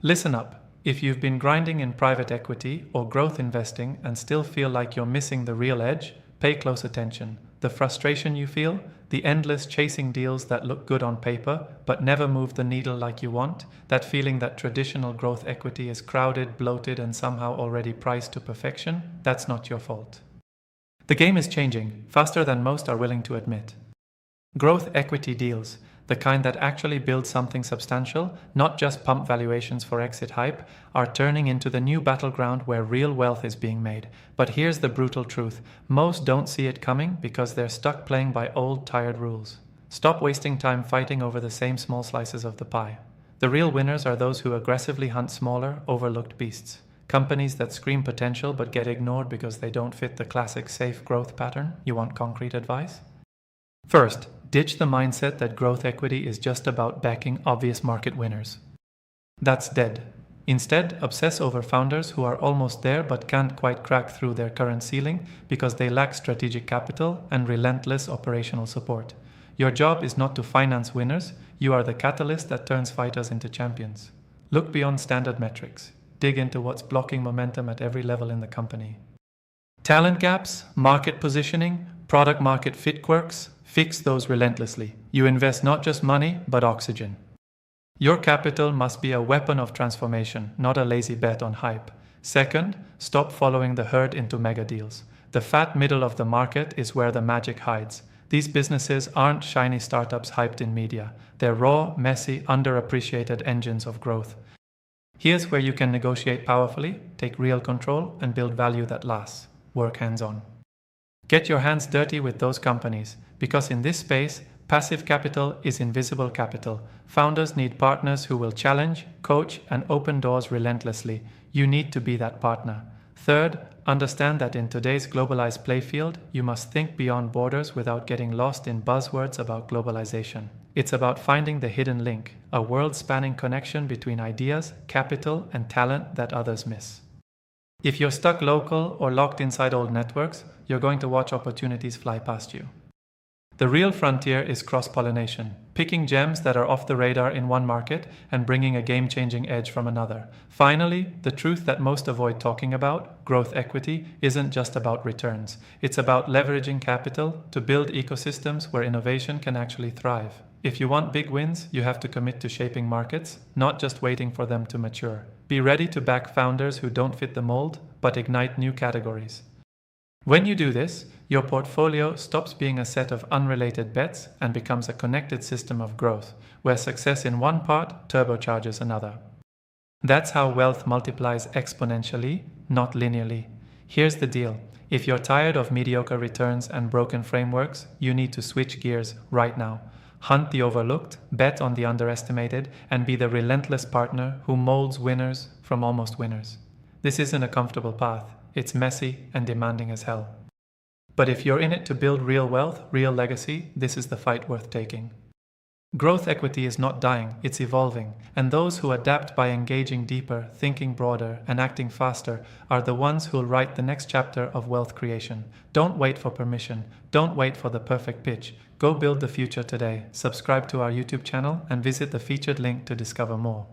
Listen up. If you've been grinding in private equity or growth investing and still feel like you're missing the real edge, pay close attention. The frustration you feel, the endless chasing deals that look good on paper but never move the needle like you want, that feeling that traditional growth equity is crowded, bloated, and somehow already priced to perfection, that's not your fault. The game is changing, faster than most are willing to admit. Growth equity deals, the kind that actually build something substantial, not just pump valuations for exit hype, are turning into the new battleground where real wealth is being made. But here's the brutal truth. Most don't see it coming because they're stuck playing by old, tired rules. Stop wasting time fighting over the same small slices of the pie. The real winners are those who aggressively hunt smaller, overlooked beasts. Companies that scream potential but get ignored because they don't fit the classic safe growth pattern. You want concrete advice? First, ditch the mindset that growth equity is just about backing obvious market winners. That's dead. Instead, obsess over founders who are almost there but can't quite crack through their current ceiling because they lack strategic capital and relentless operational support. Your job is not to finance winners, you are the catalyst that turns fighters into champions. Look beyond standard metrics. Dig into what's blocking momentum at every level in the company. Talent gaps, market positioning, product market fit quirks, fix those relentlessly. You invest not just money, but oxygen. Your capital must be a weapon of transformation, not a lazy bet on hype. Second, stop following the herd into mega deals. The fat middle of the market is where the magic hides. These businesses aren't shiny startups hyped in media. They're raw, messy, underappreciated engines of growth. Here's where you can negotiate powerfully, take real control, and build value that lasts. Work hands-on. Get your hands dirty with those companies, because in this space, passive capital is invisible capital. Founders need partners who will challenge, coach, and open doors relentlessly. You need to be that partner. Third, understand that in today's globalized playfield, you must think beyond borders without getting lost in buzzwords about globalization. It's about finding the hidden link, a world-spanning connection between ideas, capital, and talent that others miss. If you're stuck local or locked inside old networks, you're going to watch opportunities fly past you. The real frontier is cross-pollination, picking gems that are off the radar in one market and bringing a game-changing edge from another. Finally, the truth that most avoid talking about, growth equity, isn't just about returns. It's about leveraging capital to build ecosystems where innovation can actually thrive. If you want big wins, you have to commit to shaping markets, not just waiting for them to mature. Be ready to back founders who don't fit the mold, but ignite new categories. When you do this, your portfolio stops being a set of unrelated bets and becomes a connected system of growth, where success in one part turbocharges another. That's how wealth multiplies exponentially, not linearly. Here's the deal. If you're tired of mediocre returns and broken frameworks, you need to switch gears right now. Hunt the overlooked, bet on the underestimated, and be the relentless partner who molds winners from almost winners. This isn't a comfortable path. It's messy and demanding as hell. But if you're in it to build real wealth, real legacy, this is the fight worth taking. Growth equity is not dying, it's evolving, and those who adapt by engaging deeper, thinking broader, and acting faster are the ones who'll write the next chapter of wealth creation. Don't wait for permission. Don't wait for the perfect pitch. Go build the future today. Subscribe to our YouTube channel and visit the featured link to discover more.